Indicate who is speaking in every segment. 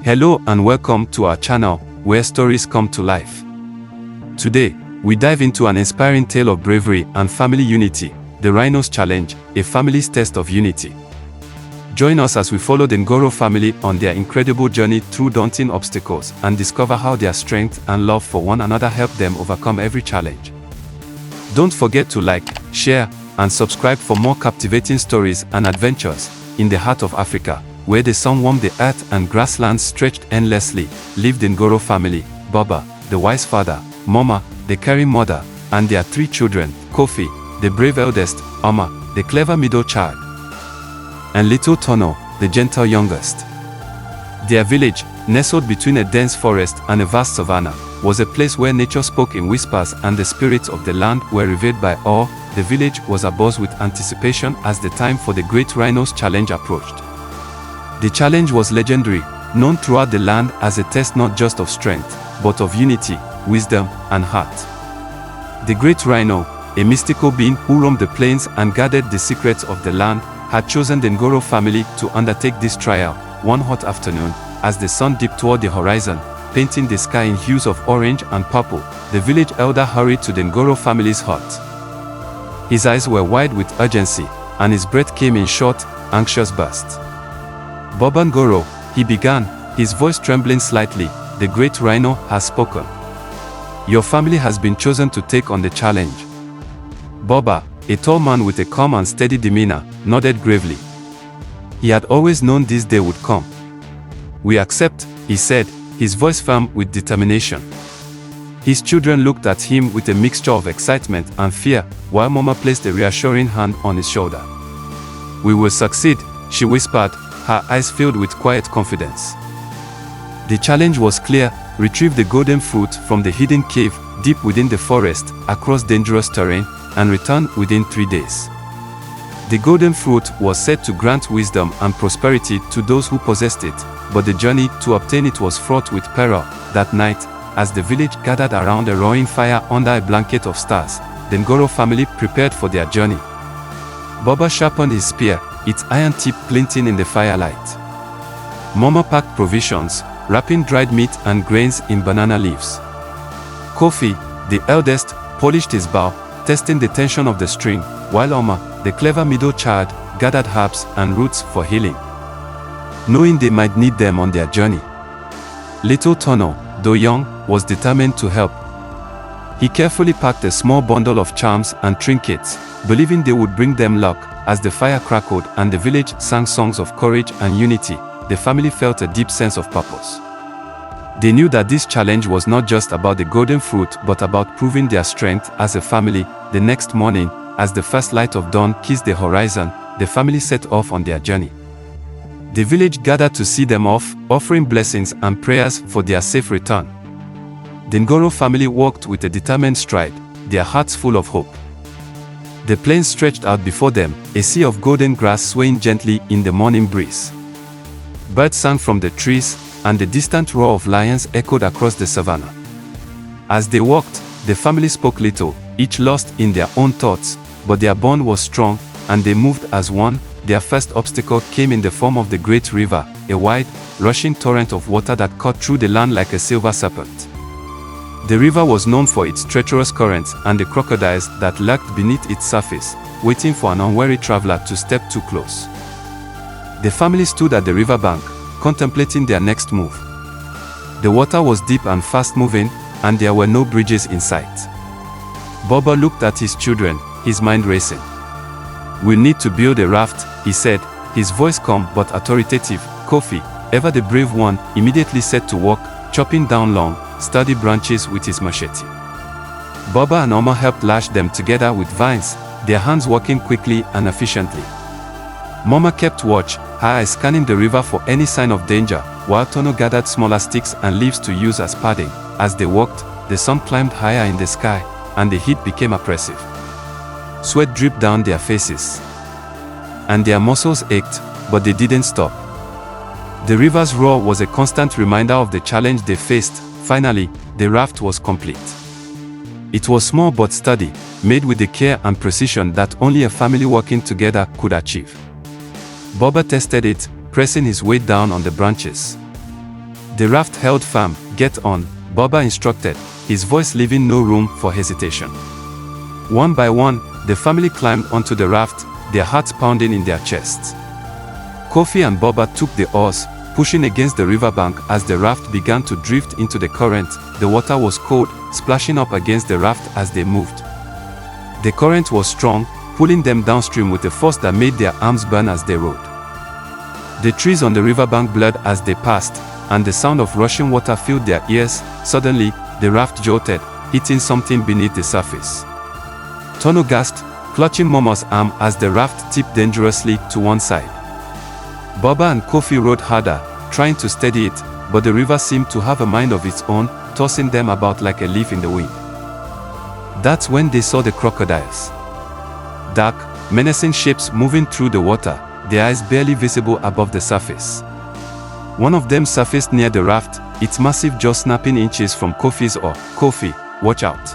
Speaker 1: Hello and welcome to our channel, where stories come to life. Today, we dive into an inspiring tale of bravery and family unity, the Rhinos Challenge, a family's test of unity. Join us as we follow the Ngoro family on their incredible journey through daunting obstacles and discover how their strength and love for one another help them overcome every challenge. Don't forget to like, share, and subscribe for more captivating stories and adventures in the heart of Africa, where the sun warmed the earth and grasslands stretched endlessly, lived the Ngoro family: Baba, the wise father; Mama, the caring mother; and their three children: Kofi, the brave eldest; Oma, the clever middle child; and little Tono, the gentle youngest. Their village, nestled between a dense forest and a vast savanna, was a place where nature spoke in whispers and the spirits of the land were revered by all. The village was abuzz with anticipation as the time for the Great Rhinos Challenge approached. The challenge was legendary, known throughout the land as a test not just of strength, but of unity, wisdom, and heart. The Great Rhino, a mystical being who roamed the plains and guarded the secrets of the land, had chosen the Ngoro family to undertake this trial one hot afternoon. As the sun dipped toward the horizon, painting the sky in hues of orange and purple, the village elder hurried to the Ngoro family's hut. His eyes were wide with urgency, and his breath came in short, anxious bursts. "Baba Ngoro," he began, his voice trembling slightly, "the Great Rhino has spoken. Your family has been chosen to take on the challenge." Baba, a tall man with a calm and steady demeanor, nodded gravely. He had always known this day would come. "We accept," he said, his voice firm with determination. His children looked at him with a mixture of excitement and fear, while Mama placed a reassuring hand on his shoulder. "We will succeed," she whispered, her eyes filled with quiet confidence. The challenge was clear: retrieve the golden fruit from the hidden cave deep within the forest, across dangerous terrain, and return within 3 days. The golden fruit was said to grant wisdom and prosperity to those who possessed it, but the journey to obtain it was fraught with peril. That night, as the village gathered around a roaring fire under a blanket of stars, the Ngoro family prepared for their journey. Baba sharpened his spear, its iron tip glinting in the firelight. Mama packed provisions, wrapping dried meat and grains in banana leaves. Kofi, the eldest, polished his bow, testing the tension of the string, while Oma, the clever middle child, gathered herbs and roots for healing, knowing they might need them on their journey. Little Tono, though young, was determined to help. He carefully packed a small bundle of charms and trinkets, believing they would bring them luck. As the fire crackled and the village sang songs of courage and unity, the family felt a deep sense of purpose. They knew that this challenge was not just about the golden fruit but about proving their strength as a family. The next morning, as the first light of dawn kissed the horizon, the family set off on their journey. The village gathered to see them off, offering blessings and prayers for their safe return. The Ngoro family walked with a determined stride, their hearts full of hope. The plains stretched out before them, a sea of golden grass swaying gently in the morning breeze. Birds sang from the trees, and the distant roar of lions echoed across the savanna. As they walked, the family spoke little, each lost in their own thoughts, but their bond was strong, and they moved as one. Their first obstacle came in the form of the great river, a wide, rushing torrent of water that cut through the land like a silver serpent. The river was known for its treacherous currents and the crocodiles that lurked beneath its surface, waiting for an unwary traveler to step too close. The family stood at the riverbank, contemplating their next move. The water was deep and fast-moving, and there were no bridges in sight. Baba looked at his children, his mind racing. "We need to build a raft," he said, his voice calm but authoritative. Kofi, ever the brave one, immediately set to work, chopping down long, sturdy branches with his machete. Baba and Oma helped lash them together with vines, their hands working quickly and efficiently. Mama kept watch, her eyes scanning the river for any sign of danger, while Tono gathered smaller sticks and leaves to use as padding. As they walked, the sun climbed higher in the sky, and the heat became oppressive. Sweat dripped down their faces, and their muscles ached, but they didn't stop. The river's roar was a constant reminder of the challenge they faced. Finally, the raft was complete. It was small but sturdy, made with the care and precision that only a family working together could achieve. Baba tested it, pressing his weight down on the branches. The raft held firm. "Get on," Baba instructed, his voice leaving no room for hesitation. One by one, the family climbed onto the raft, their hearts pounding in their chests. Kofi and Baba took the oars, pushing against the riverbank as the raft began to drift into the current. The water was cold, splashing up against the raft as they moved. The current was strong, pulling them downstream with a force that made their arms burn as they rowed. The trees on the riverbank blurred as they passed, and the sound of rushing water filled their ears. Suddenly, the raft jolted, hitting something beneath the surface. Tono gasped, clutching Momo's arm as the raft tipped dangerously to one side. Baba and Kofi rowed harder, trying to steady it, but the river seemed to have a mind of its own, tossing them about like a leaf in the wind. That's when they saw the crocodiles. Dark, menacing shapes moving through the water, their eyes barely visible above the surface. One of them surfaced near the raft, its massive jaw snapping inches from Kofi's oar. "Kofi, watch out!"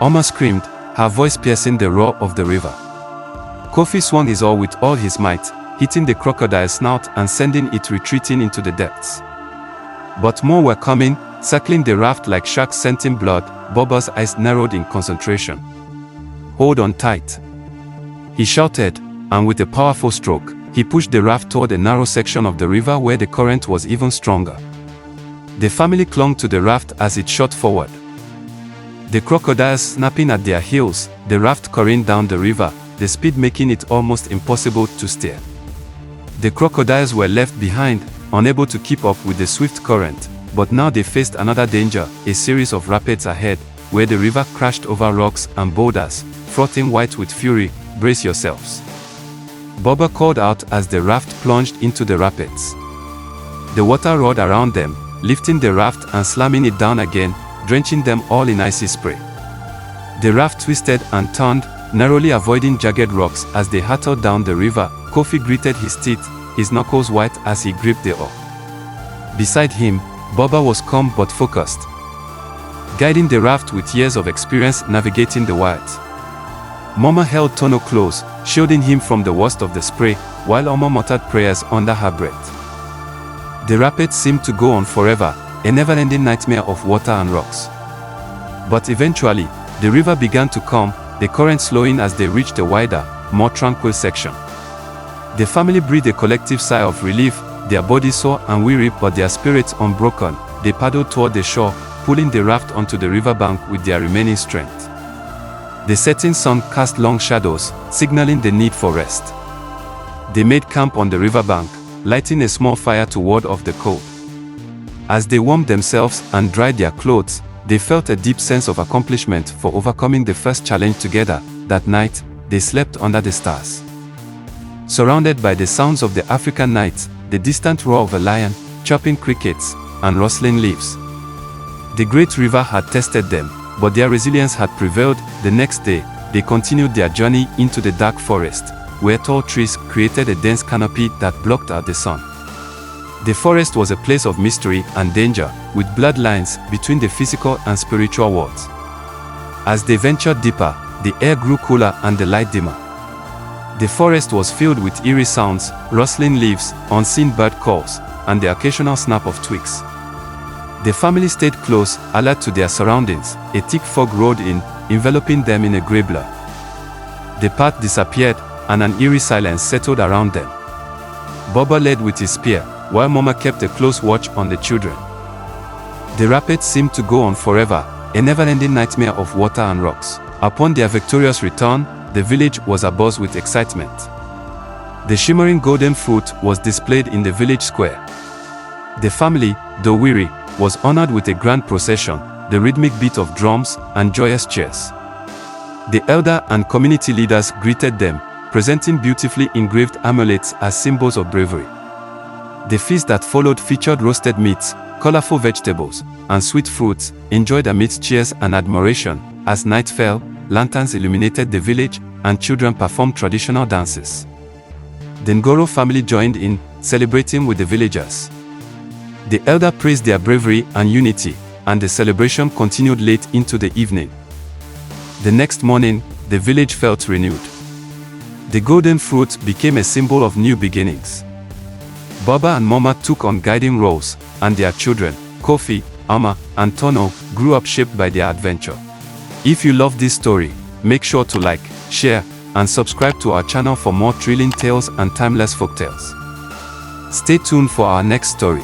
Speaker 1: Oma screamed, her voice piercing the roar of the river. Kofi swung his oar with all his might, hitting the crocodile's snout and sending it retreating into the depths. But more were coming, circling the raft like sharks scenting blood. Baba's eyes narrowed in concentration. "Hold on tight," he shouted, and with a powerful stroke, he pushed the raft toward a narrow section of the river where the current was even stronger. The family clung to the raft as it shot forward. The crocodiles snapping at their heels, the raft careened down the river, the speed making it almost impossible to steer. The crocodiles were left behind, unable to keep up with the swift current, but now they faced another danger, a series of rapids ahead, where the river crashed over rocks and boulders, frothing white with fury. "Brace yourselves," Baba called out as the raft plunged into the rapids. The water roared around them, lifting the raft and slamming it down again, drenching them all in icy spray. The raft twisted and turned, narrowly avoiding jagged rocks as they hurtled down the river. Kofi gritted his teeth, his knuckles white as he gripped the oar. Beside him, Baba was calm but focused, guiding the raft with years of experience navigating the wilds. Mama held Tono close, shielding him from the worst of the spray, while Oma muttered prayers under her breath. The rapids seemed to go on forever, a never-ending nightmare of water and rocks. But eventually, the river began to calm, the current slowing as they reached a wider, more tranquil section. The family breathed a collective sigh of relief, their bodies sore and weary but their spirits unbroken. They paddled toward the shore, pulling the raft onto the riverbank with their remaining strength. The setting sun cast long shadows, signaling the need for rest. They made camp on the riverbank, lighting a small fire to ward off the cold. As they warmed themselves and dried their clothes, they felt a deep sense of accomplishment for overcoming the first challenge together. That night, they slept under the stars, surrounded by the sounds of the African night, the distant roar of a lion, chirping crickets, and rustling leaves. The great river had tested them, but their resilience had prevailed. The next day, they continued their journey into the dark forest, where tall trees created a dense canopy that blocked out the sun. The forest was a place of mystery and danger, with bloodlines between the physical and spiritual worlds. As they ventured deeper, the air grew cooler and the light dimmer. The forest was filled with eerie sounds, rustling leaves, unseen bird calls, and the occasional snap of twigs. The family stayed close, alert to their surroundings. A thick fog rolled in, enveloping them in a grey blur. The path disappeared, and an eerie silence settled around them. Baba led with his spear, while Mama kept a close watch on the children. The rapids seemed to go on forever, a never-ending nightmare of water and rocks. Upon their victorious return, the village was abuzz with excitement. The shimmering golden fruit was displayed in the village square. The family, though weary, was honored with a grand procession, the rhythmic beat of drums, and joyous cheers. The elder and community leaders greeted them, presenting beautifully engraved amulets as symbols of bravery. The feast that followed featured roasted meats, colorful vegetables, and sweet fruits, enjoyed amidst cheers and admiration. As night fell, lanterns illuminated the village, and children performed traditional dances. The Ngoro family joined in, celebrating with the villagers. The elder praised their bravery and unity, and the celebration continued late into the evening. The next morning, the village felt renewed. The golden fruit became a symbol of new beginnings. Baba and Mama took on guiding roles, and their children, Kofi, Ama, and Tono, grew up shaped by their adventure. If you love this story, make sure to like, share, and subscribe to our channel for more thrilling tales and timeless folktales. Stay tuned for our next story.